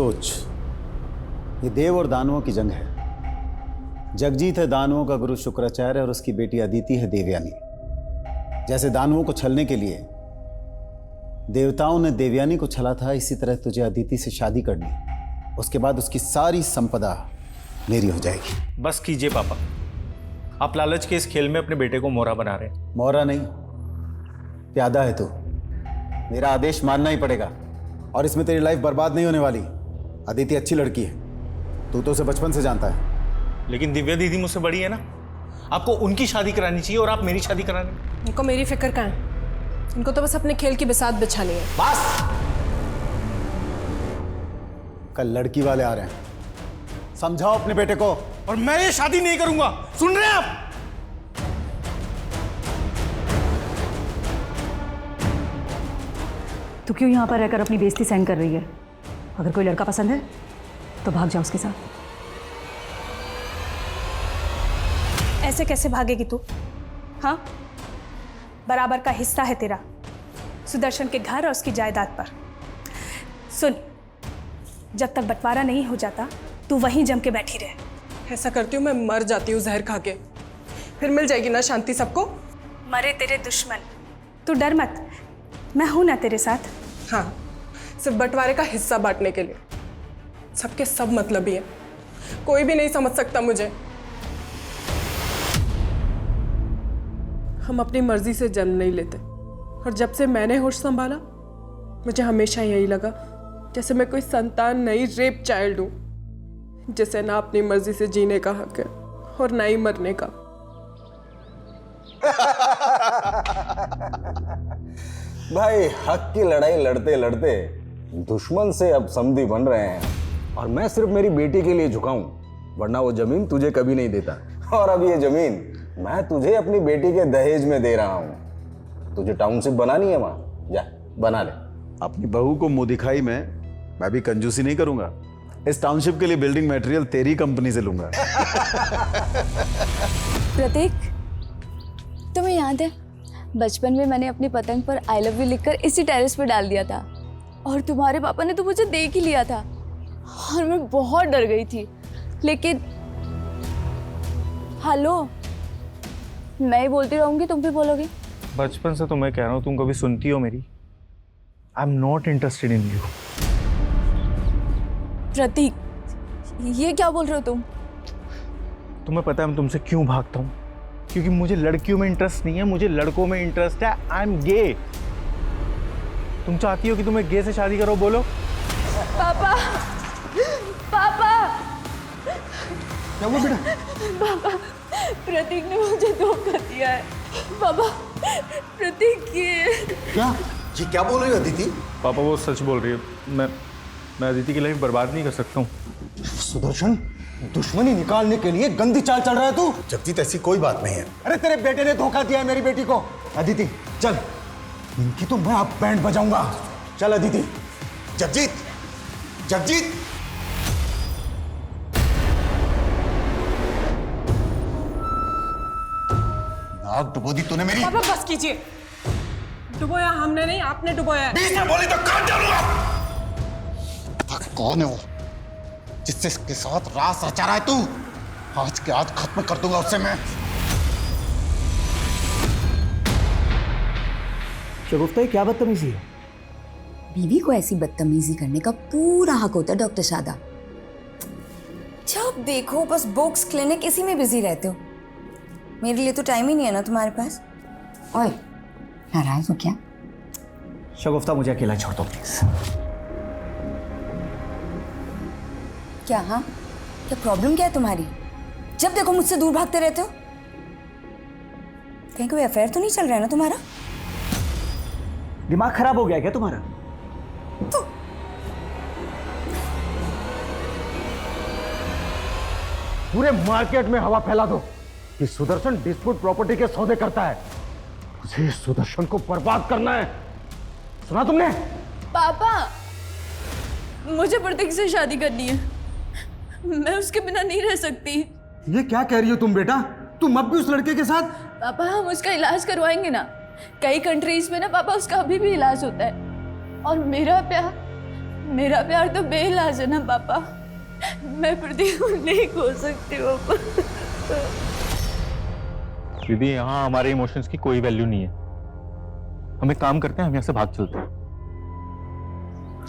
सोच, ये देव और दानवों की जंग है। जगजीत है दानवों का गुरु शुक्राचार्य और उसकी बेटी अदिति है देवयानी। जैसे दानवों को छलने के लिए देवताओं ने देवयानी को छला था, इसी तरह तुझे अदिति से शादी करनी, उसके बाद उसकी सारी संपदा मेरी हो जाएगी। बस कीजिए पापा, आप लालच के इस खेल में अपने बेटे को मोहरा बना रहे हैं। मोहरा नहीं, प्यादा है तू। मेरा आदेश मानना ही पड़ेगा और इसमें तेरी लाइफ बर्बाद नहीं होने वाली। अदिति अच्छी लड़की है, तू तो उसे बचपन से जानता है। लेकिन दिव्या दीदी मुझसे बड़ी है ना, आपको उनकी शादी करानी चाहिए और आप मेरी शादी कराने। इनको मेरी फिक्र कहाँ है? इनको तो बस अपने खेल की बिसात बिछानी है। बस, कल लड़की वाले आ रहे हैं, समझाओ अपने बेटे को। और मैं ये शादी नहीं करूंगा, सुन रहे हैं आप? तू क्यों यहाँ पर रहकर अपनी बेइज्जती सहन कर रही है? अगर कोई लड़का पसंद है तो भाग जा उसके साथ। ऐसे कैसे भागेगी तू? हाँ, बराबर का हिस्सा है तेरा सुदर्शन के घर और उसकी जायदाद पर। सुन, जब तक बंटवारा नहीं हो जाता तू वहीं जम के बैठी रहे। ऐसा करती हूँ मैं मर जाती हूँ जहर खा के, फिर मिल जाएगी ना शांति सबको। मरे तेरे दुश्मन, तू डर मत, मैं हूं ना तेरे साथ। हाँ, सिर्फ बंटवारे का हिस्सा बांटने के लिए। सबके सब मतलबी है, कोई भी नहीं समझ सकता मुझे। हम अपनी मर्जी से जन्म नहीं लेते, और जब से मैंने होश संभाला मुझे हमेशा यही लगा जैसे मैं कोई संतान नहीं, रेप चाइल्ड हूँ, जिसे ना अपनी मर्जी से जीने का हक है और ना ही मरने का। भाई, हक की लड़ाई लड़ते लड़ते दुश्मन से अब समधी बन रहे हैं, और मैं सिर्फ मेरी बेटी के लिए झुकाऊं, वरना वो जमीन तुझे कभी नहीं देता। और अब ये जमीन मैं तुझे अपनी बेटी के दहेज में दे रहा हूं। तुझे टाउनशिप बनानी है वहां, जा बना ले। अपनी बहू को मुंह दिखाई में मैं भी कंजूसी नहीं करूंगा। इस टाउनशिप के लिए बिल्डिंग मटेरियल तेरी कंपनी से लूंगा। प्रतीक, तुम्हें याद है बचपन में मैंने अपनी पतंग पर आई लव यू लिखकर इसी टेरेस पर डाल दिया था, और तुम्हारे पापा ने तो मुझे देख ही लिया था और मैं बहुत डर गई थी। लेकिन हेलो, मैं ही बोलती रहूंगी, तुम भी बोलोगे। बचपन से तो मैं कह रहा हूं, तुम कभी सुनती हो मेरी? I am not interested in you. Prateek, ये क्या बोल रहे हो तुम? तुम्हें पता है मैं तुमसे क्यों भागता हूँ? क्योंकि मुझे लड़कियों में इंटरेस्ट नहीं है, मुझे लड़कों में इंटरेस्ट है। I am gay. तुम चाहती हो कि तुम्हें गे से शादी करो? बोलो। पापा, पापा, क्या हुआ बेटा? पापा, प्रतीक ने मुझे धोखा दिया है। पापा, प्रतीक क्या? ये क्या बोल रही हो अदिति? पापा वो सच बोल रही है। मैं अदिति की लाइफ बर्बाद नहीं कर सकता हूँ। सुदर्शन, दुश्मनी निकालने के लिए गंदी चाल चल रहा है तू। जगजीत, ऐसी कोई बात नहीं है। अरे तेरे बेटे ने धोखा दिया है मेरी बेटी को। अदिति चल, इनकी तो मैं अब बैंड बजाऊंगा। चल अदिति। जगजीत, जगजीत, नाक डुबो दी तूने मेरी। पापा बस कीजिए, डुबोया हमने नहीं, आपने डुबोया है। बीच में बोली तो काट डालूंगा। कौन है वो जिससे इसके साथ रास रचा रहा है तू? आज के आज खत्म कर दूंगा उससे मैं। शगुफ्ता, क्या बदतमीजी है? बीवी को ऐसी बदतमीजी करने का पूरा हक होता है डॉक्टर शादा। जब देखो बस बुक्स, क्लिनिक, इसी में बिजी रहते हो। मेरे लिए तो टाइम ही नहीं है ना तुम्हारे पास। ओए, नाराज हो क्या? शगुफ्ता, मुझे अकेला छोड़ दो प्लीज। क्या? हाँ, क्या प्रॉब्लम क्या है तुम्हारी? जब देखो मुझसे दूर भागते रहते हो। कहीं कोई अफेयर तो नहीं चल रहा है ना तुम्हारा? दिमाग खराब हो गया क्या तुम्हारा? पूरे मार्केट में हवा फैला दो कि सुदर्शन डिस्प्यूट प्रॉपर्टी के सौदे करता है। मुझे सुदर्शन को बर्बाद करना है। सुना तुमने? पापा, मुझे प्रतीक से शादी करनी है, मैं उसके बिना नहीं रह सकती। ये क्या कह रही हो तुम बेटा? तुम अब भी उस लड़के के साथ? पापा, हम उसका इलाज करवाएंगे ना। कई कंट्रीज में ना पापा उसका अभी भी इलाज होता है, और मेरा प्यार मेरा प्यार तो बेइलाज है ना पापा। मैं प्रदीप को नहीं खो सकती पापा। दीदी, यहाँ हमारे इमोशंस की कोई वैल्यू नहीं है। हम एक काम करते हैं, हम यहाँ से भाग चलते हैं।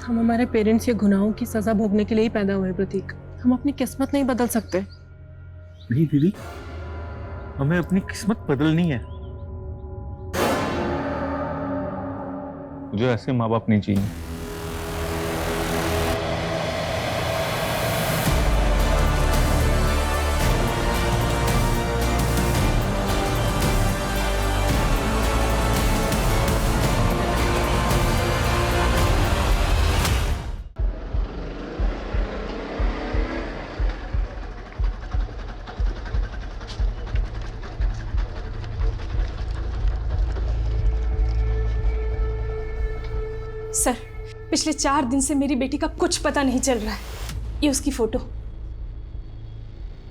हम हमारे पेरेंट्स के गुनाहों की सजा भोगने के लिए ही पैदा हुए प्रतीक। हम अपनी किस्मत नहीं बदल सकते। नहीं दीदी, हमें अपनी किस्मत बदलनी है। मुझे ऐसे माँ बाप नहीं चाहिए। सर, पिछले 4 दिन से मेरी बेटी का कुछ पता नहीं चल रहा है। ये उसकी फोटो,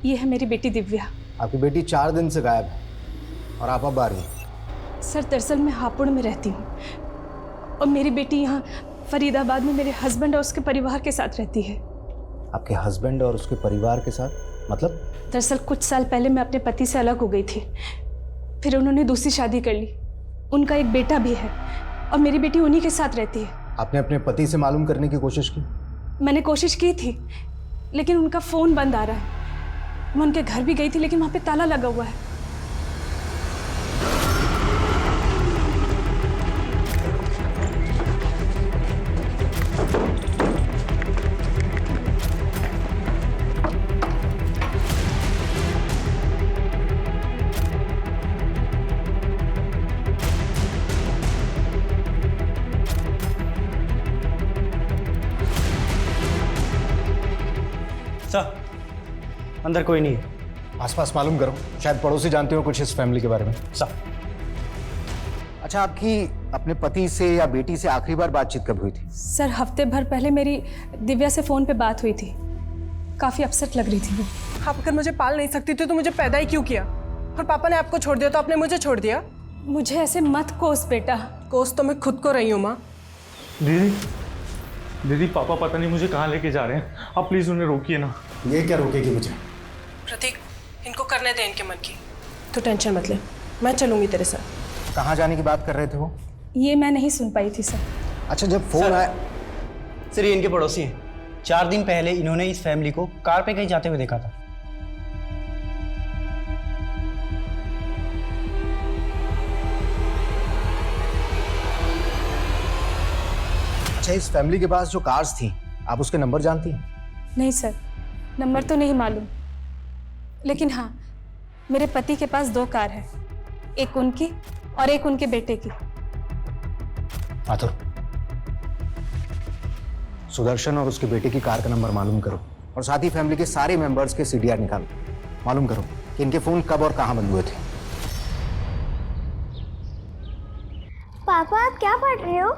ये है मेरी बेटी दिव्या। आपकी बेटी 4 दिन से गायब है और आप अब आ रही हैं। सर, दरअसल मैं हापुड़ में रहती हूँ और मेरी बेटी यहाँ फरीदाबाद में मेरे हस्बैंड और उसके परिवार के साथ रहती है। आपके हस्बैंड और उसके परिवार के साथ मतलब? दरअसल कुछ साल पहले मैं अपने पति से अलग हो गई थी, फिर उन्होंने दूसरी शादी कर ली। उनका एक बेटा भी है और मेरी बेटी उन्हीं के साथ रहती है। आपने अपने पति से मालूम करने की कोशिश की? मैंने कोशिश की थी, लेकिन उनका फ़ोन बंद आ रहा है। मैं उनके घर भी गई थी, लेकिन वहाँ पे ताला लगा हुआ है। सर, अंदर कोई नहीं है। आसपास मालूम करो, शायद पड़ोसी जानते हो कुछ इस फैमिली के बारे में। सर, अच्छा, आपकी अपने पति से या बेटी से आखिरी बार बातचीत कब हुई थी? सर, हफ्ते भर पहले मेरी दिव्या से फ़ोन पे बात हुई थी। काफ़ी अपसेट लग रही थी वो। आप अगर मुझे पाल नहीं सकती थी तो मुझे पैदा ही क्यों किया? और पापा ने आपको छोड़ दिया तो आपने मुझे छोड़ दिया? मुझे ऐसे मत कोस बेटा। कोस तो मैं खुद को रही हूँ माँ। दीदी, पापा पता नहीं मुझे कहाँ लेके जा रहे हैं। आप प्लीज उन्हें रोकिए ना। ये क्या रोकेगी मुझे? प्रतीक, इनको करने दे इनके मन की। तो टेंशन मत ले, मैं चलूंगी तेरे साथ। कहाँ जाने की बात कर रहे थे वो? ये मैं नहीं सुन पाई थी सर। अच्छा, जब फोन आया। सर, ये इनके पड़ोसी हैं। 4 दिन पहले इन्होंने इस फैमिली को कार पे कहीं जाते हुए देखा था। अच्छा, इस फैमिली के पास जो कार्स थी, आप उसके नंबर जानती हैं? नहीं सर, नंबर तो नहीं मालूम, लेकिन हाँ, मेरे पति के पास 2 कार है, एक उनकी और एक उनके बेटे की। आतुर, सुदर्शन और उसके बेटे की कार का नंबर मालूम करो और साथ ही फैमिली के सारे मेंबर्स के CDR निकालो। मालूम करो कि इनके फोन कब और कहां बंद हुए थे। पापा, आप क्या पढ़ रहे हो?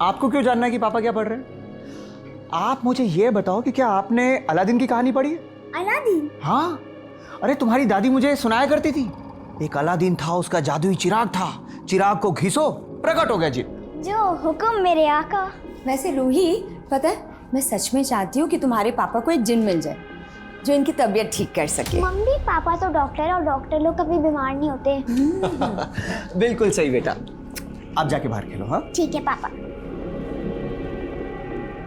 आपको क्यों जानना है कि पापा क्या पढ़ रहे हैं? आप मुझे ये बताओ कि क्या आपने अलादीन की कहानी पढ़ी है? अलादीन? हाँ, अरे तुम्हारी दादी मुझे सुनाया करती थी। एक अलादीन था, उसका जादुई चिराग था, चिराग को घिसो, प्रकट हो गया जी। जो हुक्म मेरे आका। वैसे रूही, पता है, मैं सच में चाहती हूँ कि तुम्हारे पापा को एक जिन मिल जाए जो इनकी तबीयत ठीक कर सके। मम्मी, पापा तो डॉक्टर है और डॉक्टर लोग कभी बीमार नहीं होते। बिल्कुल सही बेटा। आप जाके बाहर खेलो। हाँ ठीक है पापा।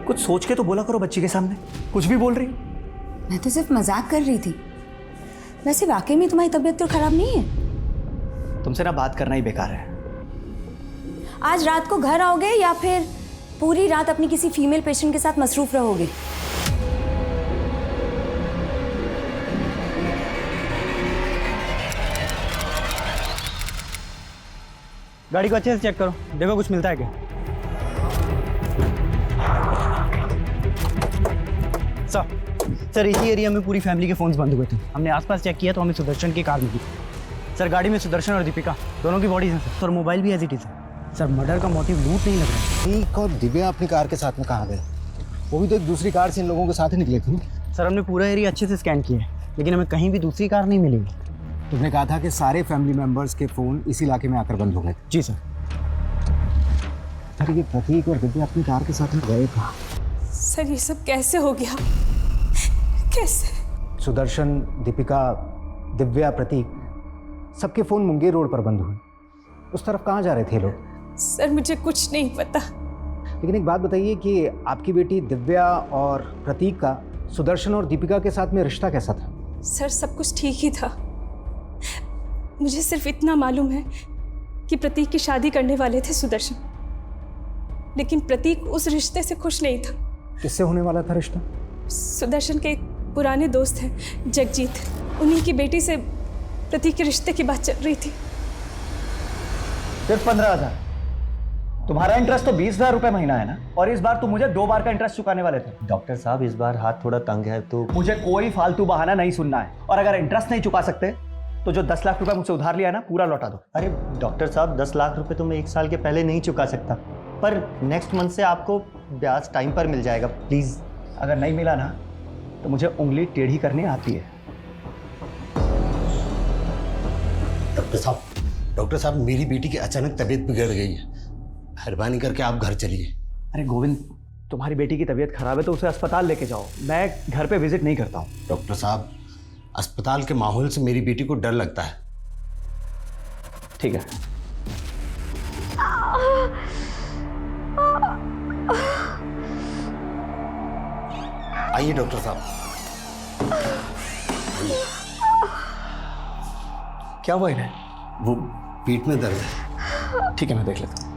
कुछ सोच के तो बोला करो बच्ची के सामने, कुछ भी बोल रही। मैं तो सिर्फ मजाक कर रही थी। वैसे वाकई में तुम्हारी तबीयत तो खराब नहीं है? तुमसे ना बात करना ही बेकार है। आज रात को घर आओगे या फिर पूरी रात अपनी किसी फीमेल पेशेंट के साथ मसरूफ रहोगे? गाड़ी को अच्छे से चेक करो, देखो कुछ मिलता है क्या। सर, इसी एरिया में पूरी फैमिली के फोन्स बंद हुए थे। हमने आसपास चेक किया तो हमें सुदर्शन की कार मिली। सर, गाड़ी में सुदर्शन और दीपिका दोनों की बॉडीज हैं सर, और मोबाइल भी एज इट इज है। सर, मर्डर का मोटिव लूट नहीं लग रहा है। ठीक, और दिव्या अपनी कार के साथ में कहाँ गए? वो भी तो एक दूसरी कार से इन लोगों के साथ ही निकले थे। सर, हमने पूरा एरिया अच्छे से स्कैन किया है, लेकिन हमें कहीं भी दूसरी कार नहीं मिली। तुमने कहा था कि सारे फैमिली मेंबर्स के फोन इस इलाके में आकर बंद हो गए। जी सर। अरे ये प्रतीक और दिव्या अपनी कार के साथ में गए कहाँ? सर ये सब कैसे हो गया? कैसे? सुदर्शन, दीपिका, दिव्या, प्रतीक सबके फोन मुंगेर रोड पर बंद हुए। उस तरफ कहाँ जा रहे थे लोग? सर मुझे कुछ नहीं पता। लेकिन एक बात बताइए कि आपकी बेटी दिव्या और प्रतीक का सुदर्शन और दीपिका के साथ में रिश्ता कैसा था? सर सब कुछ ठीक ही था। मुझे सिर्फ इतना मालूम है कि प्रतीक की शादी करने वाले थे सुदर्शन, लेकिन प्रतीक उस रिश्ते से खुश नहीं था। किससे होने वाला था रिश्ता? सुदर्शन के एक पुराने दोस्त हैं जगजीत, उन्हीं की बेटी से प्रतीक के रिश्ते की बात चल रही थी। सिर्फ 15,000? तुम्हारा इंटरेस्ट तो 20,000 रुपए महीना है ना, और इस बार तुम मुझे 2 बार का इंटरेस्ट चुकाने वाले थे। डॉक्टर साहब इस बार हाथ थोड़ा तंग है तो मुझे कोई फालतू बहाना नहीं सुनना है, और अगर इंटरेस्ट नहीं चुका सकते तो जो 10 लाख रुपए मुझसे उधार लिया है ना, पूरा लौटा दो। अरे डॉक्टर साहब 10 लाख रुपए तो मैं 1 साल के पहले नहीं चुका सकता, पर नेक्स्ट मंथ से आपको ब्याज टाइम पर मिल जाएगा, प्लीज। अगर नहीं मिला ना तो मुझे उंगली टेढ़ी करनी आती है। डॉक्टर साहब मेरी बेटी की अचानक तबीयत बिगड़ गई है, मेहरबानी करके आप घर चलिए। अरे गोविंद, तुम्हारी बेटी की तबीयत खराब है तो उसे अस्पताल लेके जाओ, मैं घर पे विजिट नहीं करता हूँ। डॉक्टर साहब अस्पताल के माहौल से मेरी बेटी को डर लगता है। ठीक है। आइए डॉक्टर साहब। क्या हुआ इन्हें? वो पीठ में दर्द है। ठीक है, मैं देख लेता हूँ।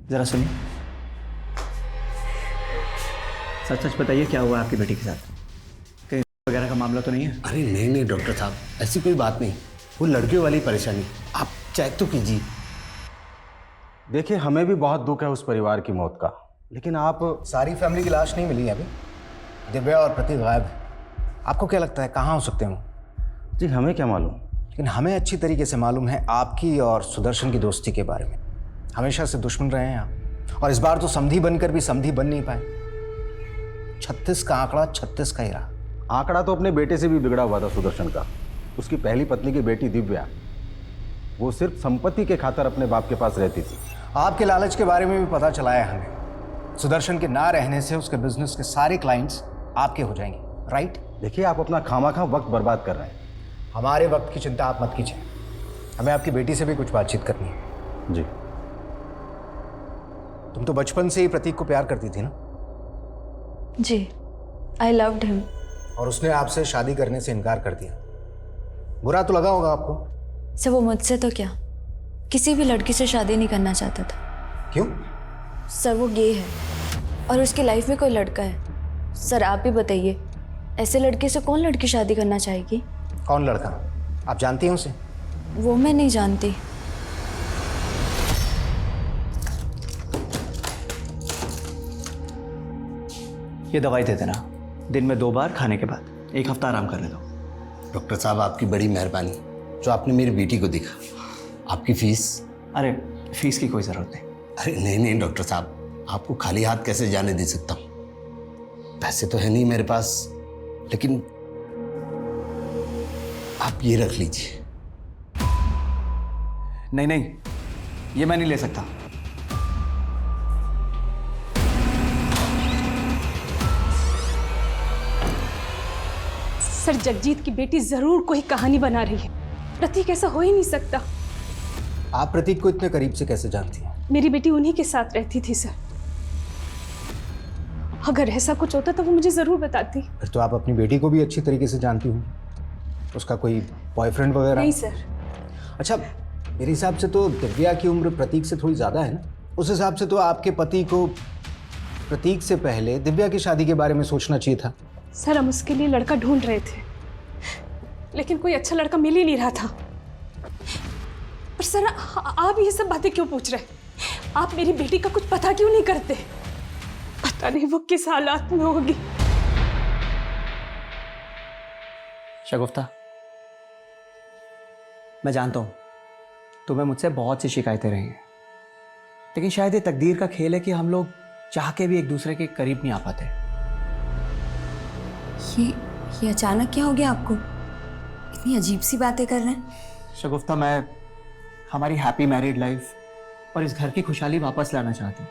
जरा सुनिए, सच सच बताइए क्या हुआ आपकी बेटी के साथ? कहीं वगैरह का मामला तो नहीं है? अरे नहीं नहीं डॉक्टर साहब, ऐसी कोई बात नहीं, वो लड़कियों वाली परेशानी, आप चेक तो कीजिए। देखिए हमें भी बहुत दुख है उस परिवार की मौत का, लेकिन आप सारी फैमिली की लाश नहीं मिली है अभी। दिव्या और प्रतीक गायब है। आपको क्या लगता है कहाँ हो सकते हो? जी हमें क्या मालूम, लेकिन हमें अच्छी तरीके से मालूम है आपकी और सुदर्शन की दोस्ती के बारे में। हमेशा से दुश्मन रहे हैं आप, और इस बार तो समधी बनकर भी समधी बन नहीं पाए। 36 का आंकड़ा 36 का ही रहा। आंकड़ा तो अपने बेटे से भी बिगड़ा हुआ था सुदर्शन का। उसकी पहली पत्नी की बेटी दिव्या, वो सिर्फ संपत्ति के खातिर अपने बाप के पास रहती थी। आपके लालच के बारे में भी पता चला है हमें। सुदर्शन के ना रहने से उसके बिजनेस के सारे क्लाइंट्स आपके हो जाएंगे, राइट? देखिए आप अपना खामाखा वक्त बर्बाद कर रहे हैं। हमारे वक्त की चिंता आप मत कीजिए, हमें आपकी बेटी से भी कुछ बातचीत करनी है। जी। तुम तो बचपन से ही प्रतीक को प्यार करती थी ना? जी, आई लव्ड हिम। और उसने आपसे शादी करने से इनकार कर दिया। बुरा तो लगा होगा आपको? सर वो मुझसे तो क्या, किसी भी लड़की से शादी नहीं करना चाहता था। क्यों? सर वो गे है और उसकी लाइफ में कोई लड़का है। सर आप ही बताइए, ऐसे लड़के से कौन लड़की शादी करना चाहेगी? कौन लड़का? आप जानती हैं उसे? वो मैं नहीं जानती। ये दवाई दे देना, दिन में 2 बार खाने के बाद, 1 हफ्ता आराम करने दो। डॉक्टर साहब आपकी बड़ी मेहरबानी जो आपने मेरी बेटी को देखा। आपकी फीस? अरे फीस की कोई ज़रूरत नहीं। अरे नहीं नहीं डॉक्टर साहब, आपको खाली हाथ कैसे जाने दे सकता हूँ। पैसे तो है नहीं मेरे पास, लेकिन आप ये रख लीजिए। नहीं नहीं, ये मैं नहीं ले सकता। सर जगजीत की बेटी जरूर कोई कहानी बना रही है। प्रतीक ऐसा हो ही नहीं सकता। आप प्रतीक को इतने करीब से कैसे जानती हैं? मेरी बेटी उन्हीं के साथ रहती थी सर। अगर ऐसा कुछ होता तो वो मुझे जरूर बताती। फिर तो आप अपनी बेटी को भी अच्छी तरीके से जानती हो। उसका कोई बॉयफ्रेंड वगैरह? नहीं सर। अच्छा, मेरे हिसाब से तो दिव्या की उम्र प्रतीक से थोड़ी ज़्यादा है ना? उस हिसाब से तो आपके पति को प्रतीक से पहले दिव्या की शादी के बारे में सोचना चाहिए था। सर हम उसके लिए लड़का ढूंढ रहे थे, लेकिन कोई अच्छा लड़का मिल ही नहीं रहा था। पर सर आप ये सब बातें क्यों पूछ रहे? आप मेरी बेटी का कुछ पता क्यों नहीं करते? पता नहीं वो किस हालात में होगी। शगुफ्ता, मैं जानता हूं तुम्हें मुझसे बहुत सी शिकायतें रही हैं, लेकिन शायद ये तकदीर का खेल है कि हम लोग चाह के भी एक दूसरे के करीब नहीं आ पाते। ये अचानक क्या हो गया आपको? इतनी अजीब सी बातें कर रहे हैं। शगुफ्ता, मैं हमारी हैप्पी मैरिड लाइफ और इस घर की खुशहाली वापस लाना चाहता हूँ।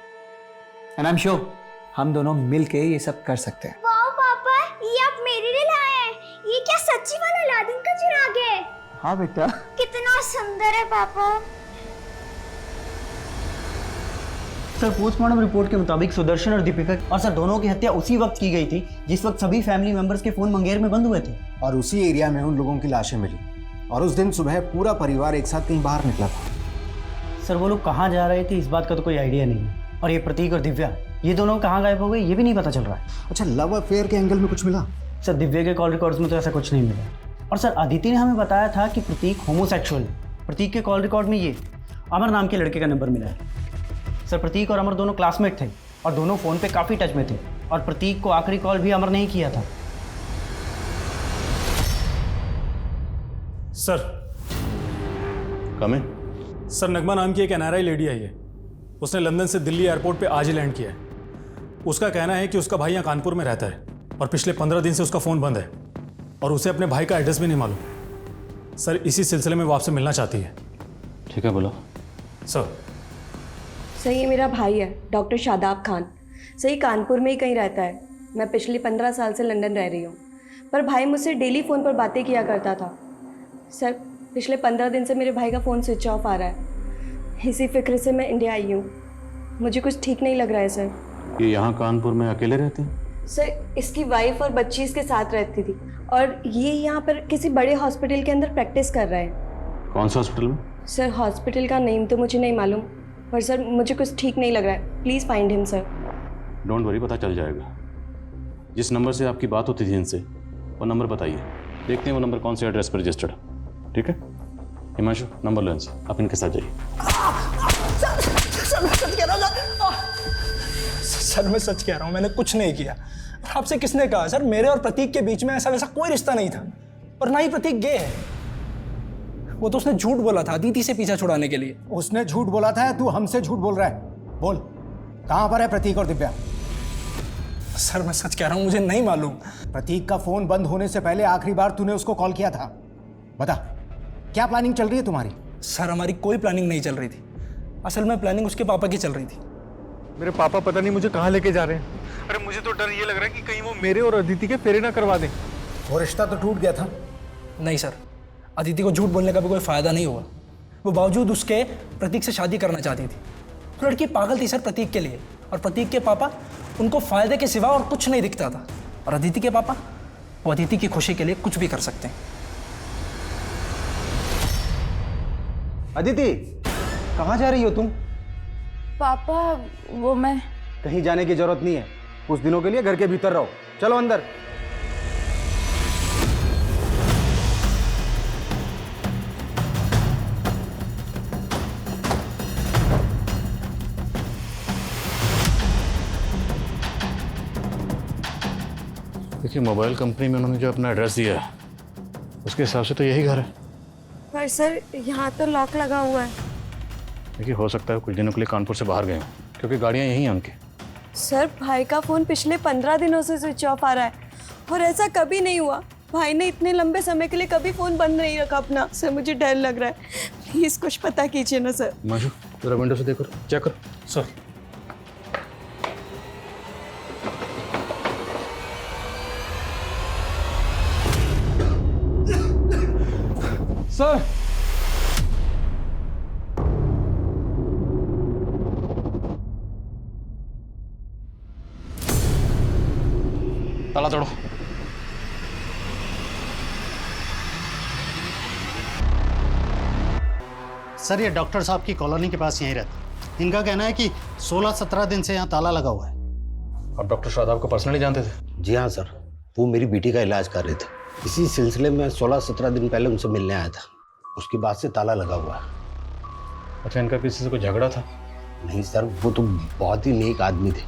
एंड आई एम श्योर हम दोनों मिल के ये सब कर सकते हैं। वाह पापा, ये आप मेरे लिए लाए हैं। ये क्या सच्ची वाला अलादीन का चिराग है? हाँ बेटा। कितना सुंदर है पापा। सर, पोस्टमार्टम रिपोर्ट के मुताबिक सुदर्शन और दीपिका और सर दोनों की हत्या उसी वक्त की गई थी जिस वक्त सभी फैमिली मेंबर्स के फोन मुंगेर में बंद हुए थे। और उसी एरिया में उन लोगों की लाशें मिली और उस दिन सुबह पूरा परिवार एक साथ कहीं बाहर निकला था। सर, वो लोग कहाँ जा रहे थे इस बात का तो कोई आइडिया नहीं है। और ये प्रतीक और दिव्या, ये दोनों कहाँ गायब हो गए ये भी नहीं पता चल रहा है। अच्छा, लव अफेयर के एंगल में कुछ मिला? सर, दिव्या के कॉल रिकॉर्ड्स में तो ऐसा कुछ नहीं मिला। और सर, अदिति ने हमें बताया था कि प्रतीक होमोसेक्सुअल है। प्रतीक के कॉल रिकॉर्ड में ये अमर नाम के लड़के का नंबर मिला है। सर, प्रतीक और अमर दोनों क्लासमेट थे और दोनों फ़ोन पे काफ़ी टच में थे और प्रतीक को आखिरी कॉल भी अमर ने ही किया था। सर, कम है? सर, नगमा नाम की एक NRI लेडी है। ये उसने लंदन से दिल्ली एयरपोर्ट पे आज ही लैंड किया है। उसका कहना है कि उसका भाई यहाँ कानपुर में रहता है और पिछले 15 दिन से उसका फ़ोन बंद है और उसे अपने भाई का एड्रेस भी नहीं मालूम। सर, इसी सिलसिले में वो आपसे मिलना चाहती है। ठीक है, बोलो। सर, ये मेरा भाई है, डॉक्टर शादाब खान। सही कानपुर में ही कहीं रहता है। मैं पिछले 15 साल से लंदन रह रही हूँ, पर भाई मुझसे डेली फ़ोन पर बातें किया करता था। सर, पिछले 15 दिन से मेरे भाई का फ़ोन स्विच ऑफ आ रहा है। इसी फिक्र से मैं इंडिया आई हूँ। मुझे कुछ ठीक नहीं लग रहा है सर। ये यहाँ कानपुर में अकेले रहते हैं? सर, इसकी वाइफ और बच्ची इसके साथ रहती थी और ये यहाँ पर किसी बड़े हॉस्पिटल के अंदर प्रैक्टिस कर रहे हैं। कौन सा हॉस्पिटल में? सर, हॉस्पिटल का नेम तो मुझे नहीं मालूम, पर सर मुझे कुछ ठीक नहीं लग रहा है। Please find him sir. Don't worry, पता चल जाएगा। जिस नंबर से आपकी बात होती थी इनसे, वो नंबर बताइए। देखते हैं वो नंबर कौन से एड्रेस पर रजिस्टर्ड है। ठीक है हिमांशु, नंबर लो इनसे, आप इनके साथ जाइए। सर, मैं सच कह रहा हूँ, मैंने कुछ नहीं किया। और आपसे किसने कहा? सर, मेरे और प्रतीक के बीच में ऐसा वैसा कोई रिश्ता नहीं था और ना ही प्रतीक गे है। वो तो उसने झूठ बोला था अदिति से पीछा छुड़ाने के लिए। उसने झूठ बोला था, तू हमसे झूठ बोल रहा है? बोल, कहाँ पर है प्रतीक और दिव्या? सर, मैं सच कह रहा हूँ, मुझे नहीं मालूम। प्रतीक का फोन बंद होने से पहले आखिरी बार तूने उसको कॉल किया था। बता, क्या प्लानिंग चल रही है तुम्हारी? सर, हमारी कोई प्लानिंग नहीं चल रही थी। असल में प्लानिंग उसके पापा की चल रही थी। मेरे पापा पता नहीं मुझे कहाँ लेके जा रहे हैं। अरे मुझे तो डर ये लग रहा है कि कहीं वो मेरे और अदिति के फेरे ना करवा दें। वो रिश्ता तो टूट गया था। नहीं सर, अदिति को झूठ बोलने का भी कोई फायदा नहीं हुआ। वो बावजूद उसके प्रतीक से शादी करना चाहती थी। तो लड़की पागल थी सर प्रतीक के लिए, और प्रतीक के पापा उनको फायदे के सिवा और कुछ नहीं दिखता था। और अदिति के पापा, वो अदिति की खुशी के लिए कुछ भी कर सकते हैं। अदिति, कहाँ जा रही हो तुम? पापा, वो मैं कहीं जाने की जरूरत नहीं है। कुछ दिनों के लिए घर के भीतर रहो। चलो अंदर। देखिए, मोबाइल कंपनी में उन्होंने जो अपना एड्रेस दिया है उसके हिसाब से तो यही घर है। पर सर, यहाँ तो लॉक लगा हुआ है। देखिए, हो सकता है कुछ दिनों के लिए कानपुर से बाहर गए हों, क्योंकि गाड़ियाँ यहीं हैं उनकी। सर, भाई का फ़ोन पिछले 15 दिनों से स्विच ऑफ आ रहा है और ऐसा कभी नहीं हुआ। भाई ने इतने लंबे समय के लिए कभी फ़ोन बंद नहीं रखा अपना। सर, मुझे डर लग रहा है। प्लीज़ कुछ पता कीजिए ना सर। हिमांशु, जरा विंडो से देखो, चेक करो। सर, सर, ताला तोड़ो। सर, ये डॉक्टर साहब की कॉलोनी के पास यहीं रहते। इनका कहना है कि 16-17 दिन से यहाँ ताला लगा हुआ है। आप डॉक्टर शादाब को पर्सनली जानते थे? जी हाँ सर, वो मेरी बेटी का इलाज कर रहे थे। इसी सिलसिले में 16-17 दिन पहले उनसे मिलने आया था। उसके बाद से ताला लगा हुआ है। अच्छा, इनका किसी से कोई झगड़ा था? नहीं सर, वो तो बहुत ही नेक आदमी थे।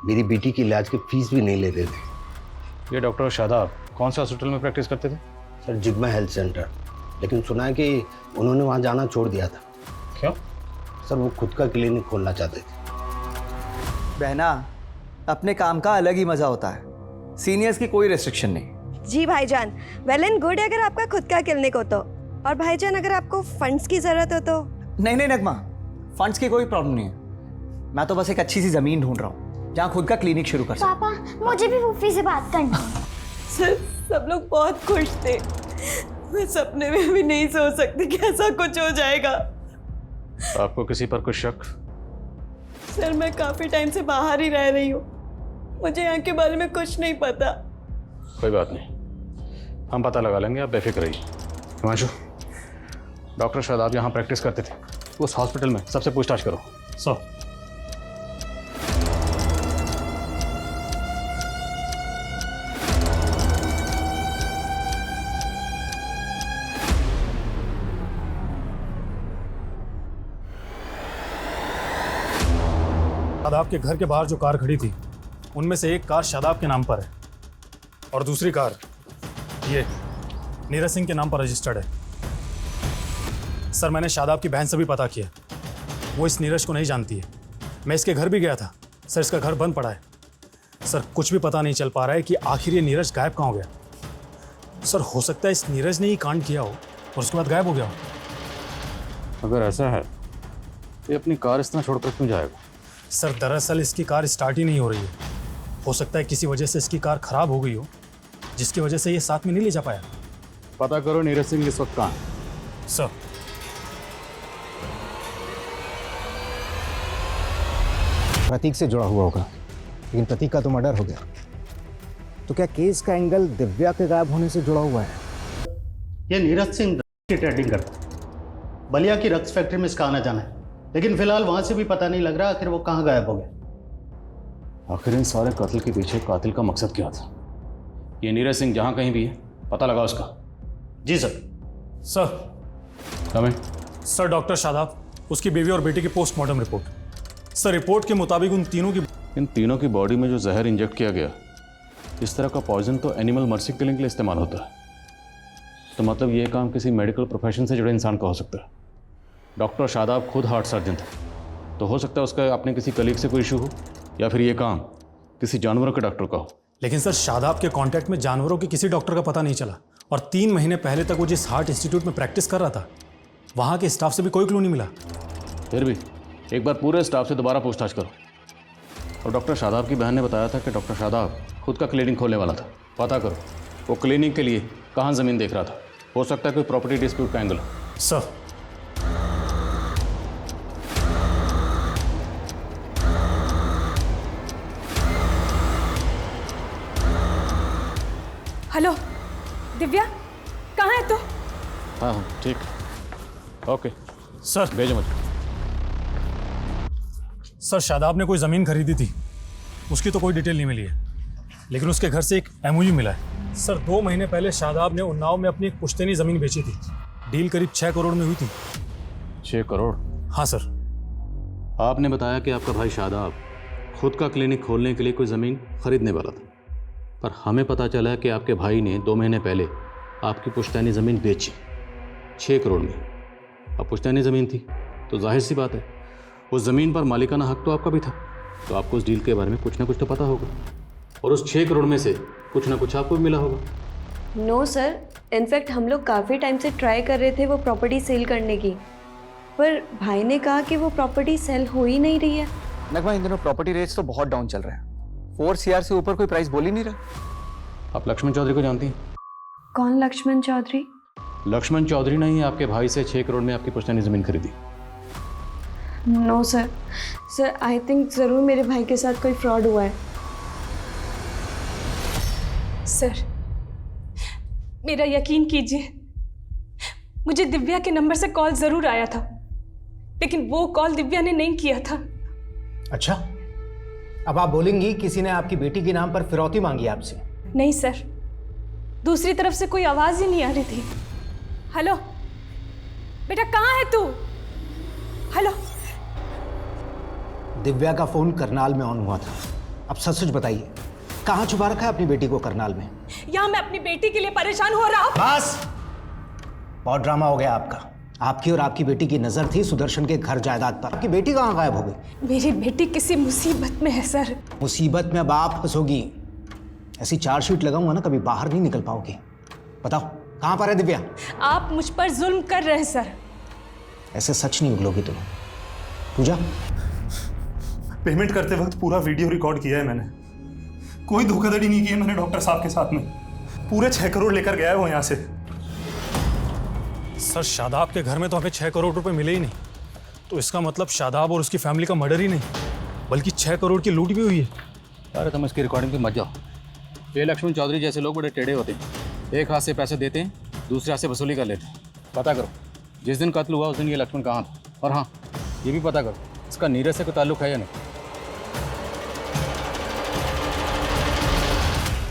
मेरी बेटी की इलाज की फीस भी नहीं लेते थे। ये डॉक्टर शादाब कौन से हॉस्पिटल में प्रैक्टिस करते थे? सर, जिग्मा हेल्थ सेंटर। लेकिन सुना है कि उन्होंने वहाँ जाना छोड़ दिया था। क्यों? सर वो खुद का क्लिनिक खोलना चाहते थे। बहना, अपने काम का अलग ही मजा होता है, सीनियर्स की कोई रेस्ट्रिक्शन नहीं। जी भाईजान, वेल एंड गुड अगर आपका खुद का क्लिनिक हो तो। और भाईजान अगर आपको फंड्स की जरूरत हो तो। नहीं नहीं नगमा, फंड्स की कोई प्रॉब्लम नहीं है। मैं तो बस एक अच्छी सी जमीन ढूंढ रहा हूँ जहाँ खुद का क्लिनिक शुरू कर सकूं। पापा मुझे भी फूफी से बात करनी है। सर सब लोग बहुत खुश थे, मैं सपने में भी नहीं सोच सकती कि ऐसा कुछ हो जाएगा। आपको किसी पर कुछ शक? सर मैं काफी टाइम से बाहर ही रह रही हूँ, मुझे यहाँ के बारे में कुछ नहीं पता। कोई बात नहीं, हम पता लगा लेंगे, आप बेफिक्र रहिए। हिमांशु, डॉक्टर शादाब यहाँ प्रैक्टिस करते थे, उस हॉस्पिटल में सबसे पूछताछ करो। शादाब के घर के बाहर जो कार खड़ी थी उनमें से एक कार शादाब के नाम पर है और दूसरी कार ये नीरज सिंह के नाम पर रजिस्टर्ड है। सर मैंने शादाब की बहन से भी पता किया, वो इस नीरज को नहीं जानती है। मैं इसके घर भी गया था सर, इसका घर बंद पड़ा है। सर कुछ भी पता नहीं चल पा रहा है कि आखिर ये नीरज गायब कहाँ हो गया। सर हो सकता है इस नीरज ने ही कांड किया हो और उसके बाद गायब हो गया हो। अगर ऐसा है तो ये अपनी कार इस तरह छोड़कर क्यों जाएगा? सर दरअसल इसकी कार स्टार्ट ही नहीं हो रही है, हो सकता है किसी वजह से इसकी कार खराब हो गई हो जिसकी वजह से ये साथ में नहीं ले जा पाया। पता करो नीरज सिंह इस वक्त कहाँ है। सर प्रतीक से जुड़ा हुआ होगा, लेकिन प्रतीक का तो मर्डर हो गया। तो क्या केस का एंगल दिव्या के गायब होने से जुड़ा हुआ है? ये नीरज सिंह की ट्रेडिंग करता है, बलिया की रक्स फैक्ट्री में इसका आना जाना है, लेकिन फिलहाल वहां से भी पता नहीं लग रहा आखिर वो कहाँ गायब हो गया। आखिर इन सारे कत्ल के पीछे कातिल का मकसद क्या था? ये नीरज सिंह जहां कहीं भी है पता लगा उसका। जी sir. Sir come in. Sir doctor Shadab, उसकी बीवी और बेटी की पोस्टमार्टम रिपोर्ट। सर रिपोर्ट के मुताबिक इन तीनों की बॉडी में जो जहर इंजेक्ट किया गया, इस तरह का पॉइजन तो एनिमल मर्सी किलिंग के लिए इस्तेमाल होता है। तो मतलब ये काम किसी मेडिकल प्रोफेशन से जुड़े इंसान का हो सकता है। डॉक्टर शादाब खुद हार्ट सर्जन थे, तो हो सकता है उसका अपने किसी कलीग से कोई इशू हो, या फिर ये काम किसी जानवरों के डॉक्टर का हो। लेकिन सर शादाब के कांटेक्ट में जानवरों के किसी डॉक्टर का पता नहीं चला, और 3 महीने पहले तक वो जिस हार्ट इंस्टीट्यूट में प्रैक्टिस कर रहा था वहाँ के स्टाफ से भी कोई क्लू नहीं मिला। फिर भी एक बार पूरे स्टाफ से दोबारा पूछताछ करो। और डॉक्टर शादाब की बहन ने बताया था कि डॉक्टर शादाब खुद का क्लिनिक खोलने वाला था, पता करो वो क्लिनिक के लिए कहाँ ज़मीन देख रहा था। हो सकता है कोई प्रॉपर्टी डिस्प्यूट का एंगल हो। सर हेलो दिव्या, कहाँ है तू? हाँ हाँ ठीक, ओके सर भेजो मुझे। सर शादाब ने कोई ज़मीन खरीदी थी, उसकी तो कोई डिटेल नहीं मिली है, लेकिन उसके घर से एक एमओयू मिला है। सर 2 महीने पहले शादाब ने उन्नाव में अपनी एक पुश्तैनी ज़मीन बेची थी, डील करीब 6 करोड़ में हुई थी। 6 करोड़? हाँ सर। आपने बताया कि आपका भाई शादाब खुद का क्लिनिक खोलने के लिए कोई ज़मीन खरीदने वाला था, पर हमें पता चला कि आपके भाई ने 2 महीने पहले आपकी पुश्तैनी ज़मीन बेची 6 करोड़ में। अब पुश्तैनी ज़मीन थी तो जाहिर सी बात है उस ज़मीन पर मालिकाना हक तो आपका भी था, तो आपको उस डील के बारे में कुछ ना कुछ तो पता होगा, और उस 6 करोड़ में से कुछ ना कुछ आपको भी मिला होगा। नो सर, इनफैक्ट हम लोग काफ़ी टाइम से ट्राई कर रहे थे वो प्रॉपर्टी सेल करने की, पर भाई ने कहा कि वो प्रॉपर्टी सेल हो ही नहीं रही है। नगमा, इन दिनों प्रॉपर्टी रेट्स तो बहुत डाउन चल रहे हैं, 4 CR से ऊपर कोई प्राइस बोल ही नहीं रहा। आप लक्ष्मण चौधरी को जानती हैं? कौन लक्ष्मण चौधरी? लक्ष्मण चौधरी ने ही आपके भाई से 6 करोड़ में आपकी पुश्तैनी ज़मीन खरीदी। No sir, sir I think ज़रूर मेरे भाई के साथ कोई फ्रॉड हुआ है। सर मेरा यकीन कीजिए, मुझे दिव्या के नंबर से कॉल ज़रूर आया था, लेकिन वो कॉल दिव्या ने नहीं किया था। अच्छा, अब आप बोलेंगी किसी ने आपकी बेटी के नाम पर फिरौती मांगी आपसे? नहीं सर, दूसरी तरफ से कोई आवाज़ ही नहीं आ रही थी। हेलो बेटा, कहाँ है तू? हेलो। दिव्या का फोन करनाल में ऑन हुआ था। अब सच सच बताइए, कहाँ छुपा रखा है अपनी बेटी को करनाल में? यहाँ मैं अपनी बेटी के लिए परेशान हो रहा हूँ। बस, बहुत ड्रामा हो गया आपका। आपकी और आपकी बेटी की नजर थी सुदर्शन के घर जायदाद पर। आपकी बेटी कहाँ गायब हो गई? मेरी बेटी किसी मुसीबत में है सर। मुसीबत में अब आप फंसोगी। ऐसी चार्जशीट लगाऊंगा ना, कभी बाहर नहीं निकल पाओगी। बताओ कहाँ पर है दिव्या? आप मुझ पर जुल्म कर रहे हैं सर। ऐसे सच नहीं उगलोगी तुम। पूजा, पेमेंट करते वक्त पूरा वीडियो रिकॉर्ड किया है मैंने। कोई धोखाधड़ी नहीं की है मैंने डॉक्टर साहब के साथ में। पूरे 6 करोड़ लेकर गया है वो यहाँ से। सर शादाब के घर में तो हमें 6 करोड़ रुपए मिले ही नहीं, तो इसका मतलब शादाब और उसकी फैमिली का मर्डर ही नहीं बल्कि 6 करोड़ की लूट भी हुई है। अरे तुम इसकी रिकॉर्डिंग पे मत जाओ। ये लक्ष्मण चौधरी जैसे लोग बड़े टेढ़े होते हैं। एक हाथ से पैसे देते हैं, दूसरे हाथ से वसूली कर लेते हैं। पता करो जिस दिन कत्ल हुआ उस दिन ये लक्ष्मण कहाँ था। और हाँ, ये भी पता करो इसका नीरज से कोई ताल्लुक है या नहीं।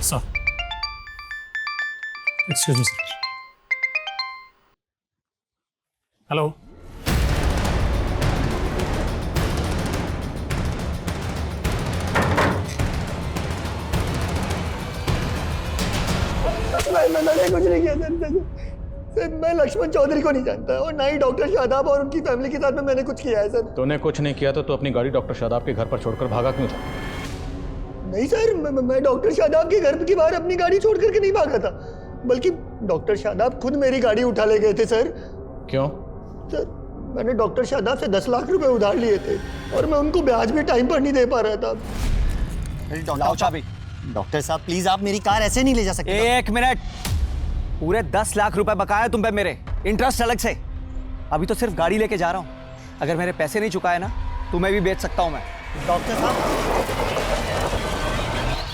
Sir excuse me sir. Hello, मैंने कुछ नहीं किया सर। मैं लक्ष्मण चौधरी को नहीं जानता और ना ही डॉक्टर शादाब और उनकी फैमिली के साथ में मैंने कुछ किया है सर। तूने कुछ नहीं किया तो तू अपनी गाड़ी डॉक्टर शादाब के घर पर छोड़कर भागा क्यों था? नहीं सर, मैं डॉक्टर शादाब के घर के बाहर अपनी गाड़ी छोड़ करके नहीं भागा था, बल्कि डॉक्टर शादाब खुद मेरी गाड़ी उठा ले गए थे सर। क्यों? सर मैंने डॉक्टर शादाब से 10 लाख रुपए उधार लिए थे और मैं उनको ब्याज भी टाइम पर नहीं दे पा रहा था। डॉक्टर साहब प्लीज, आप मेरी कार ऐसे नहीं ले जा सकते। 1 मिनट, पूरे 10 लाख रुपए बकाया तुम पे मेरे, इंटरेस्ट अलग से। अभी तो सिर्फ गाड़ी लेके जा रहा हूँ, अगर मेरे पैसे नहीं चुकाए ना तो मैं भी बेच सकता हूँ। मैं डॉक्टर साहब,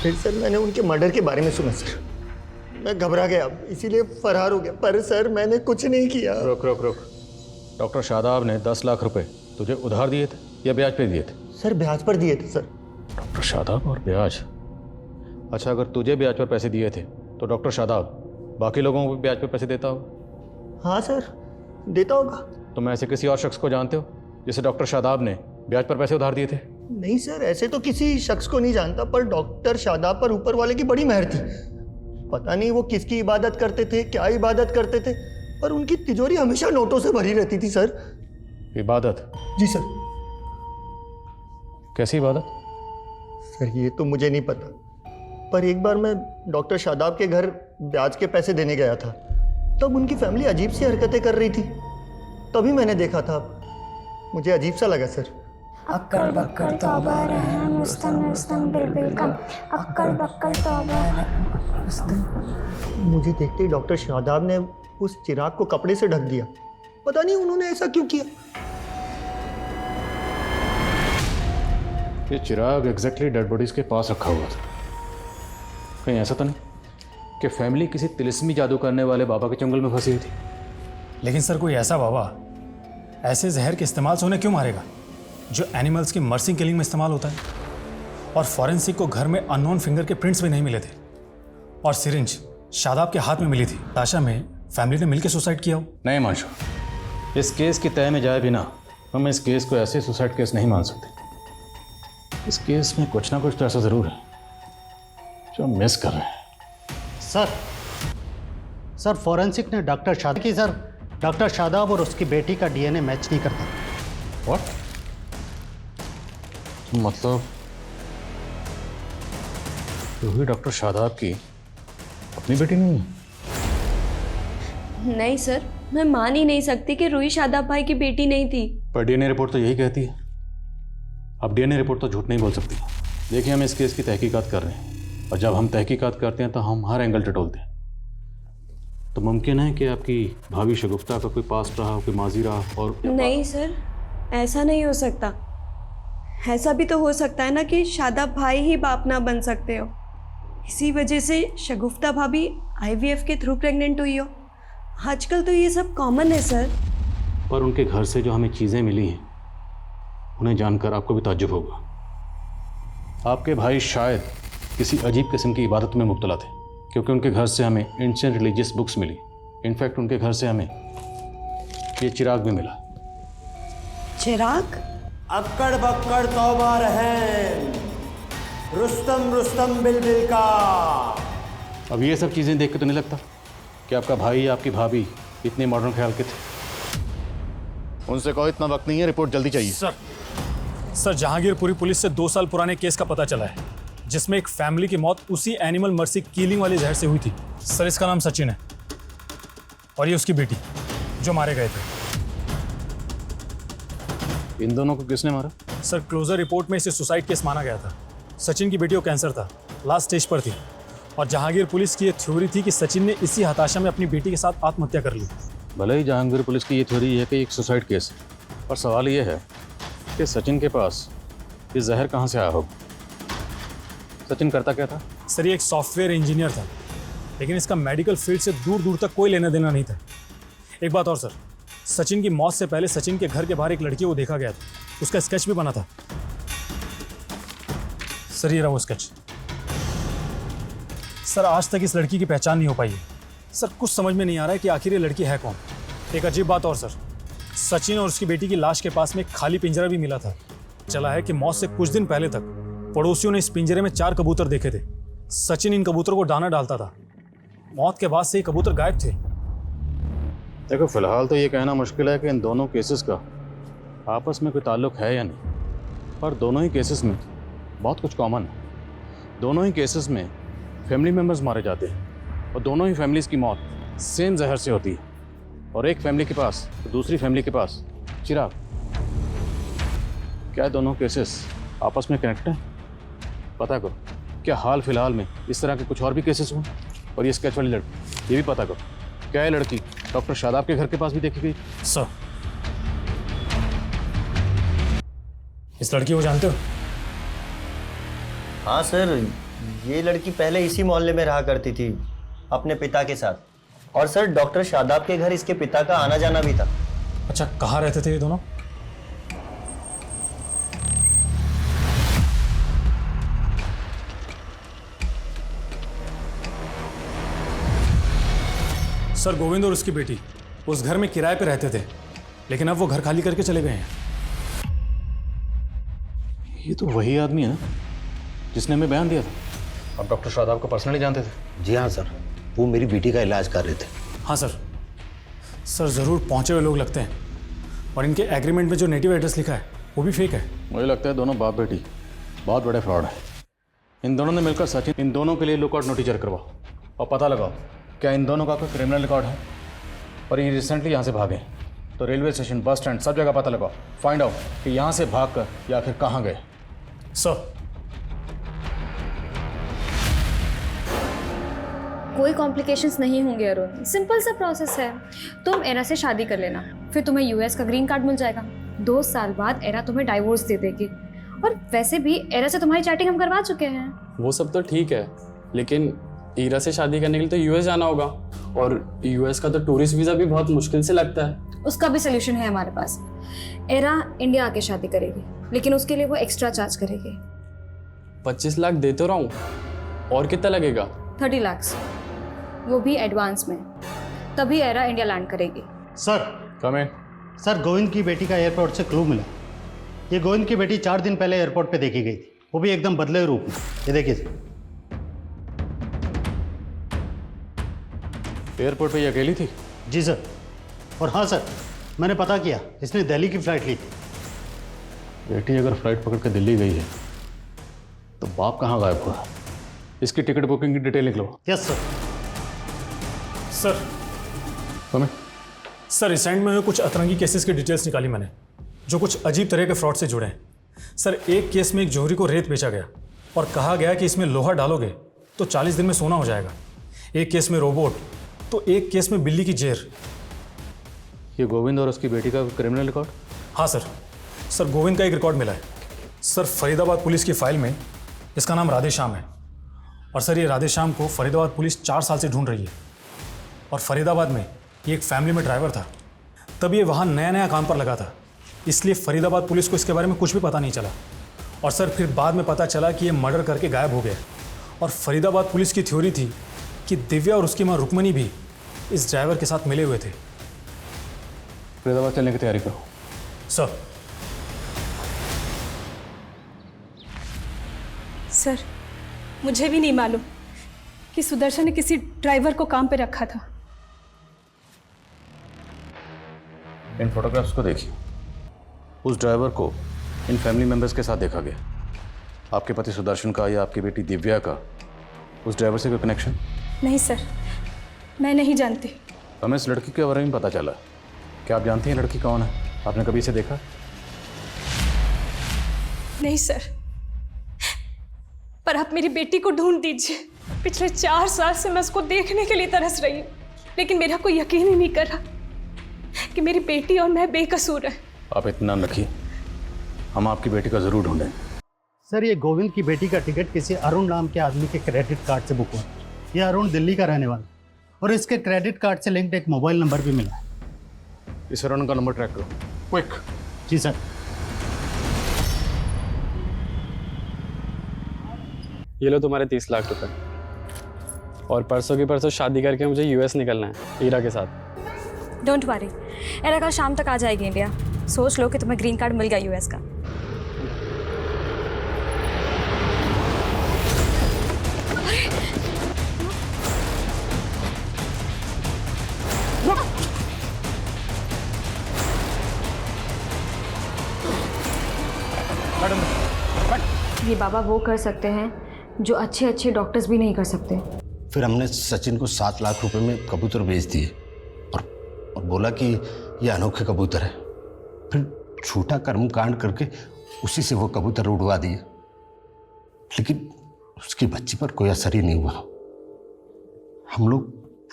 फिर सर मैंने उनके मर्डर के बारे में सुना सर, मैं घबरा गया इसीलिए फरार हो गया। पर सर मैंने कुछ नहीं किया। रुक रुक रुक, डॉक्टर शादाब ने 10 लाख रुपए तुझे उधार दिए थे या ब्याज पे दिए थे? सर ब्याज पर दिए थे सर। डॉक्टर शादाब और ब्याज। अच्छा, अगर तुझे ब्याज पर पैसे दिए थे तो डॉक्टर शादाब बाकी लोगों को भी ब्याज पर पैसे देता होगा? हाँ सर, देता होगा। तुम ऐसे किसी और शख्स को जानते हो जिसे डॉक्टर शादाब ने ब्याज पर पैसे उधार दिए थे? नहीं सर, ऐसे तो किसी शख्स को नहीं जानता, पर डॉक्टर शादाब पर ऊपर वाले की बड़ी मेहर थी। पता नहीं वो किसकी इबादत करते थे, क्या इबादत करते थे, पर उनकी तिजोरी हमेशा नोटों से भरी रहती थी सर। इबादत? जी सर। कैसी इबादत? सर ये तो मुझे नहीं पता, पर एक बार मैं डॉक्टर शादाब के घर ब्याज के पैसे देने गया था, तब उनकी फैमिली अजीब सी हरकतें कर रही थी, तभी मैंने देखा था। मुझे अजीब सा लगा सर। अक्कर बक्कर तौबा रहम रुस्तम रुस्तम बिलबिल कम अक्कर बक्कर तौबा। मुझे देखते ही डॉक्टर शादाब ने उस चिराग को कपड़े से ढक दिया। पता नहीं उन्होंने ऐसा क्यों किया। ये चिराग एग्जैक्टली डेड बॉडीज के पास रखा हुआ था। कहीं ऐसा तो नहीं कि फैमिली किसी तिलिस्मी जादू करने वाले बाबा के चंगुल में फंसी हुई थी? लेकिन सर कोई ऐसा बाबा ऐसे जहर के इस्तेमाल से उन्हें क्यों मारेगा जो एनिमल्स की मर्सिंग किलिंग में इस्तेमाल होता है? और फॉरेंसिक को घर में अननोन फिंगर के प्रिंट्स भी नहीं मिले थे और सिरिंज शादाब के हाथ में मिली थी। ताशा में फैमिली ने मिलकर सुसाइड किया हो? नहीं मानशो, इस केस की तय में जाए बिना हम इस केस को ऐसे सुसाइड केस नहीं मान सकते। इस केस में कुछ ना कुछ तो ऐसा जरूर है जो हम मिस कर रहे हैं। सर फॉरेंसिक ने डॉक्टर शादाब और उसकी बेटी का डीएनए मैच नहीं करता। व्हाट? मतलब रूही डॉक्टर शादाब की अपनी बेटी नहीं है? नहीं सर, मैं मान ही नहीं सकती कि रूही शादाब भाई की बेटी नहीं थी। पर डीएनए रिपोर्ट तो यही कहती है। अब डीएनए रिपोर्ट तो झूठ नहीं बोल सकती। देखिए, हम इस केस की तहकीकात कर रहे हैं और जब हम तहकीकात करते हैं तो हम हर एंगल टटोलते हैं। तो मुमकिन है कि आपकी भाभी शगुफ्ता का कोई पास्ट रहा, कोई माजी रहा और... नहीं सर, ऐसा नहीं हो सकता। ऐसा भी तो हो सकता है ना कि शादाब भाई ही बाप ना बन सकते हो, इसी वजह से शगुफ्ता भाभी आईवीएफ के थ्रू प्रेग्नेंट हुई हो। आजकल तो ये सब कॉमन है सर। पर उनके घर से जो हमें चीज़ें मिली हैं उन्हें जानकर आपको भी ताज्जुब होगा। आपके भाई शायद किसी अजीब किस्म की इबादत में मुब्तला थे, क्योंकि उनके घर से हमें एंशिएंट रिलीजियस बुक्स मिली। इनफैक्ट उनके घर से हमें ये चिराग भी मिला। चिराग? अक्कड़ बक्कड़ तौबा रहम रुस्तम रुस्तम बिलबिल का। अब ये सब चीज़ें देख के तो नहीं लगता कि आपका भाई या आपकी भाभी इतने मॉडर्न ख्याल के थे। उनसे कहो इतना वक्त नहीं है, रिपोर्ट जल्दी चाहिए। सर जहांगीरपुरी पुलिस से 2 साल पुराने केस का पता चला है जिसमें एक फैमिली की मौत उसी एनिमल मर्सी किलिंग वाले जहर से हुई थी। सर इसका नाम सचिन है और ये उसकी बेटी जो मारे गए थे। इन दोनों को किसने मारा? सर क्लोजर रिपोर्ट में इसे सुसाइड केस माना गया था। सचिन की बेटी को कैंसर था, लास्ट स्टेज पर थी और जहांगीर पुलिस की ये थ्योरी थी कि सचिन ने इसी हताशा में अपनी बेटी के साथ आत्महत्या कर ली। भले ही जहांगीर पुलिस की ये थ्योरी है कि एक सुसाइड केस है, पर सवाल ये है कि सचिन के पास ये जहर कहाँ से आया होगा? सचिन करता क्या था? सर ये एक सॉफ्टवेयर इंजीनियर था, लेकिन इसका मेडिकल फील्ड से दूर दूर तक कोई लेना देना नहीं था। एक बात और सर, सचिन की मौत से पहले सचिन के घर के बाहर एक लड़की को देखा गया था, उसका स्केच भी बना था। सर ये रहा वो स्केच। सर आज तक इस लड़की की पहचान नहीं हो पाई है। सर कुछ समझ में नहीं आ रहा है कि आखिर ये लड़की है कौन। एक अजीब बात और सर, सचिन और उसकी बेटी की लाश के पास में एक खाली पिंजरा भी मिला था। चला है कि मौत से कुछ दिन पहले तक पड़ोसियों ने इस पिंजरे में 4 कबूतर देखे थे। सचिन इन कबूतरों को दाना डालता था। मौत के बाद से ये कबूतर गायब थे। देखो फिलहाल तो ये कहना मुश्किल है कि इन दोनों केसेस का आपस में कोई ताल्लुक है या नहीं, पर दोनों ही केसेस में बहुत कुछ कॉमन है। दोनों ही केसेस में फैमिली मेम्बर्स मारे जाते हैं और दोनों ही फैमिलीज़ की मौत सेम जहर से होती है, और एक फैमिली के पास तो दूसरी फैमिली के पास चिराग। क्या दोनों केसेस आपस में कनेक्ट हैं? पता करो। क्या हाल फिलहाल में इस तरह के कुछ और भी केसेस हुए? और ये स्केच वाली लड़की, ये भी पता करो, क्या ये लड़की डॉक्टर शादाब के घर के पास भी देखी गई? सर इस लड़की को जानते हो? हाँ सर, ये लड़की पहले इसी मोहल्ले में रहा करती थी अपने पिता के साथ, और सर डॉक्टर शादाब के घर इसके पिता का आना जाना भी था। अच्छा कहाँ रहते थे ये दोनों? सर गोविंद और उसकी बेटी उस घर में किराए पे रहते थे, लेकिन अब वो घर खाली करके चले गए हैं। ये तो वही आदमी है ना जिसने हमें बयान दिया था। आप डॉक्टर शादाब को पर्सनली जानते थे? जी हाँ सर, वो मेरी बेटी का इलाज कर रहे थे। हाँ सर। सर ज़रूर पहुंचे हुए लोग लगते हैं, और इनके एग्रीमेंट में जो नेटिव एड्रेस लिखा है वो भी फेक है। मुझे लगता है दोनों बाप बेटी बहुत बड़े फ्रॉड है। इन दोनों ने मिलकर सचिन, इन दोनों के लिए लुकआउट नोटिस जारी करवाओ और पता लगाओ क्या इन दोनों का कोई क्रिमिनल रिकॉर्ड है। और ये रिसेंटली यहाँ से भागे, तो रेलवे स्टेशन, बस स्टैंड, सब जगह पता लगाओ, फाइंड आउट कि यहाँ से भागकर या आखिर कहाँ गए। सर कोई कॉम्प्लिकेशंस नहीं होंगे अरुण, सिंपल सा प्रोसेस है। तुम एरा से शादी कर लेना, फिर तुम्हें यूएस का ग्रीन कार्ड मिल जाएगा। 2 साल बाद एरा तुम्हें डाइवोर्स दे देगी। और वैसे भी एरा से तुम्हारी चैटिंग हम करवा चुके हैं। वो सब तो ठीक है, लेकिन ईरा से शादी करने के लिए तो यूएस जाना होगा, और यूएस का तो टूरिस्ट वीज़ा भी बहुत मुश्किल से लगता है। उसका भी सोल्यूशन है हमारे पास। एरा इंडिया आके शादी करेगी, लेकिन उसके लिए वो एक्स्ट्रा चार्ज करेगी। 25 लाख दे तो रहा हूँ, और कितना लगेगा? 30 लाख, वो भी एडवांस में। तभी एरा इंडिया लैंड करेगी। Sir come in. सर गोविंद की बेटी का एयरपोर्ट से क्लू मिला। ये गोविंद की बेटी 4 दिन पहले एयरपोर्ट पे देखी गई थी, वो भी एकदम बदले हुए रूप में। ये देखिए एयरपोर्ट पे ये अकेली थी? जी सर। और हाँ सर, मैंने पता किया, इसने दिल्ली की फ्लाइट ली थी। बेटी अगर फ्लाइट पकड़ के दिल्ली गई है तो बाप कहाँ गायब हुआ? इसकी टिकट बुकिंग की डिटेल निकलो। Yes sir. Sir come in. Sir recent में हुए कुछ अतरंगी केसेस की डिटेल्स निकाली मैंने, जो कुछ अजीब तरह के फ्रॉड से जुड़े हैं। सर एक केस में एक जौहरी को रेत बेचा गया और कहा गया कि इसमें लोहा डालोगे तो 40 दिन में सोना हो जाएगा। एक केस में रोबोट, तो एक केस में बिल्ली की जेर। ये गोविंद और उसकी बेटी का क्रिमिनल रिकॉर्ड? हाँ सर। सर गोविंद का एक रिकॉर्ड मिला है। सर फरीदाबाद पुलिस की फाइल में इसका नाम राधे श्याम है, और सर ये राधे श्याम को फरीदाबाद पुलिस 4 साल से ढूंढ रही है। और फरीदाबाद में ये एक फैमिली में ड्राइवर था, तब ये वहाँ नया नया काम पर लगा था, इसलिए फरीदाबाद पुलिस को इसके बारे में कुछ भी पता नहीं चला। और सर फिर बाद में पता चला कि ये मर्डर करके गायब हो गया। और फरीदाबाद पुलिस की थ्योरी थी कि दिव्या और उसकी माँ रुक्मणी भी इस ड्राइवर के साथ मिले हुए थे। फरीदाबाद चलने की तैयारी करो। सर। सर मुझे भी नहीं मालूम कि सुदर्शन ने किसी ड्राइवर को काम पे रखा था। इन फोटोग्राफ्स को देखिए। उस ड्राइवर को इन फैमिली मेंबर्स के साथ देखा गया। आपके पति सुदर्शन का या आपकी बेटी दिव्या का उस ड्राइवर से कोई कनेक्शन? नहीं सर, मैं नहीं जानती। हमें इस लड़की के बारे में पता चला। क्या आप जानती हैं लड़की कौन है? आपने कभी इसे देखा? नहीं सर, पर आप मेरी बेटी को ढूंढ दीजिए। पिछले 4 साल से मैं उसको देखने के लिए तरस रही हूँ, लेकिन मेरा कोई यकीन ही नहीं कर रहा कि मेरी बेटी और मैं बेकसूर है। आप इतना रखिए, हम आपकी बेटी का जरूर ढूंढें। सर, ये गोविंद की बेटी का टिकट किसी अरुण नाम के आदमी के क्रेडिट कार्ड से बुक हुआ। ये अरुण दिल्ली का रहने वाला और इसके क्रेडिट कार्ड से लिंक्ड एक मोबाइल नंबर भी मिला है। इस अरुण का नंबर ट्रैक करो, क्विक। जी सर। ये लो तुम्हारे 30 लाख रुपए, और परसों की परसों शादी करके मुझे यूएस निकलना है हीरा के साथ। डोंट वरी, एरा कल शाम तक आ जाएगी इंडिया। सोच लो कि तुम्हें ग्रीन कार्ड मिल गया यूएस का। ये बाबा वो कर सकते हैं जो अच्छे अच्छे डॉक्टर्स भी नहीं कर सकते। फिर हमने सचिन को 7 लाख रुपए में कबूतर बेच दिए और बोला कि ये अनोखे कबूतर है। फिर झूठा कर्म कांड करके उसी से वो कबूतर उड़वा दिए, लेकिन उसकी बच्ची पर कोई असर ही नहीं हुआ। हम लोग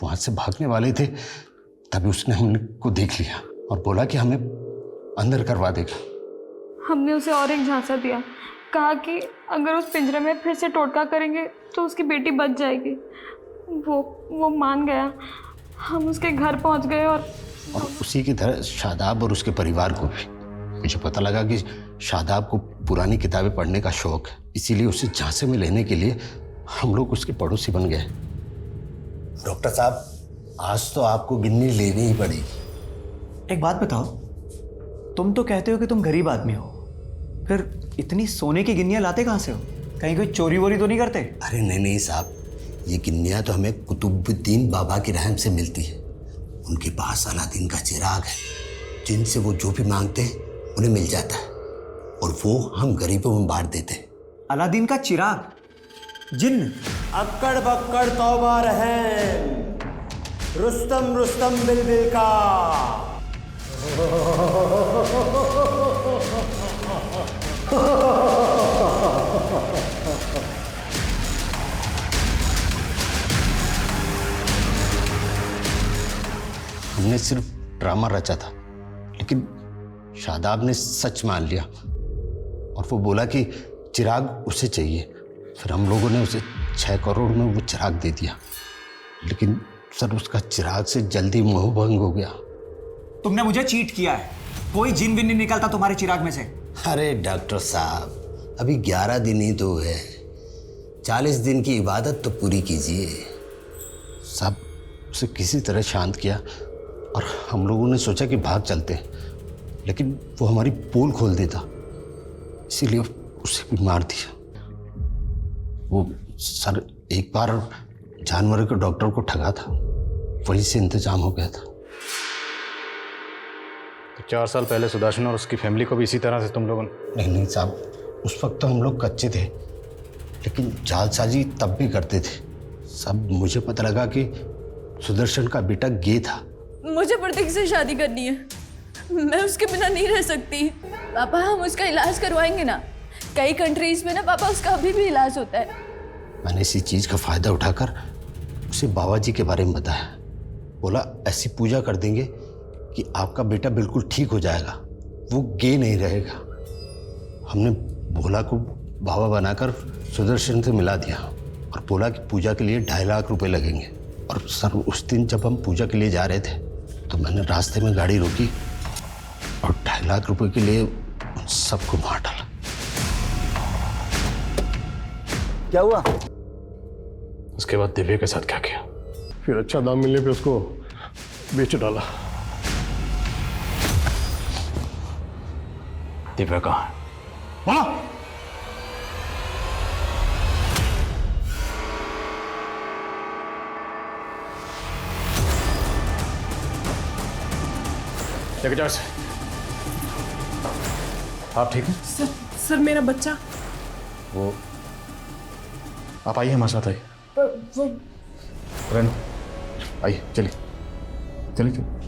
वहां से भागने वाले थे, तभी उसने हमने को देख लिया और बोला कि हमें अंदर करवा देगा। हमने उसे और एक झांसा दिया, कहा कि अगर उस पिंजरे में फिर से टोटका करेंगे तो उसकी बेटी बच जाएगी। वो मान गया। हम उसके घर पहुंच गए और उसी की तरह शादाब और उसके परिवार को भी। मुझे पता लगा कि शादाब को पुरानी किताबें पढ़ने का शौक है, इसीलिए उसे झांसे में लेने के लिए हम लोग उसके पड़ोसी बन गए। डॉक्टर साहब, आज तो आपको गिन्नी लेनी ही पड़ेगी। एक बात बताओ, तुम तो कहते हो कि तुम गरीब आदमी हो, फिर इतनी सोने की गिन्नियां लाते कहाँ से हो? कहीं कोई चोरी वोरी तो नहीं करते? अरे नहीं साहब, ये गिन्नियां तो हमें कुतुबुद्दीन बाबा की रहम से मिलती है। उनके पास अलादीन का चिराग है, जिनसे वो जो भी मांगते हैं उन्हें मिल जाता है, और वो हम गरीबों में बांट देते हैं। अलादीन का चिराग? जिन्न? अक्कड़ बक्कड़ तौबा रहम, रुस्तम रुस्तम बिलबिल का। हमने सिर्फ ड्रामा रचा था, लेकिन शादाब ने सच मान लिया और वो बोला कि चिराग उसे चाहिए। फिर हम लोगों ने उसे 6 करोड़ में वो चिराग दे दिया, लेकिन सर उसका चिराग से जल्दी मोह भंग हो गया। तुमने मुझे चीट किया है। कोई जिन विन नहीं निकलता तुम्हारे चिराग में से। अरे डॉक्टर साहब, अभी 11 दिन ही तो है, 40 दिन की इबादत तो पूरी कीजिए। सब उसे किसी तरह शांत किया और हम लोगों ने सोचा कि भाग चलते, लेकिन वो हमारी पोल खोल देता, इसीलिए उसे भी मार दिया। वो सर एक बार जानवरों के डॉक्टर को ठगा था, वहीं से इंतजाम हो गया था। तो 4 साल पहले सुदर्शन और उसकी फैमिली को भी इसी तरह से तुम लोगों ने? नहीं साहब, उस वक्त तो हम लोग कच्चे थे, लेकिन जालसाजी तब भी करते थे। सब मुझे पता लगा कि सुदर्शन का बेटा गे था। मुझे प्रतीक से शादी करनी है, मैं उसके बिना नहीं रह सकती। पापा, हम उसका इलाज करवाएंगे ना। कई कंट्रीज में ना पापा उसका अभी भी इलाज होता है। मैंने इसी चीज का फायदा उठाकर उसे बाबा जी के बारे में बताया। बोला ऐसी पूजा कर देंगे कि आपका बेटा बिल्कुल ठीक हो जाएगा, वो गे नहीं रहेगा। हमने भोला को बाबा बनाकर सुदर्शन से मिला दिया और बोला कि पूजा के लिए 2.5 लाख रुपए लगेंगे। और सर उस दिन जब हम पूजा के लिए जा रहे थे तो मैंने रास्ते में गाड़ी रोकी और 2.5 लाख रुपए के लिए उन सबको मार डाला। क्या हुआ? उसके बाद दिव्या के साथ क्या किया? फिर अच्छा दाम मिलने पे उसको बेच डाला। दिव्या कहाँ है? बोला। लेके जाओ इसे। आप ठीक हैं? सर मेरा बच्चा। वो आप आइए हमारे साथ आइए। वो रेनो आइए, चलिए चलिए चलिए।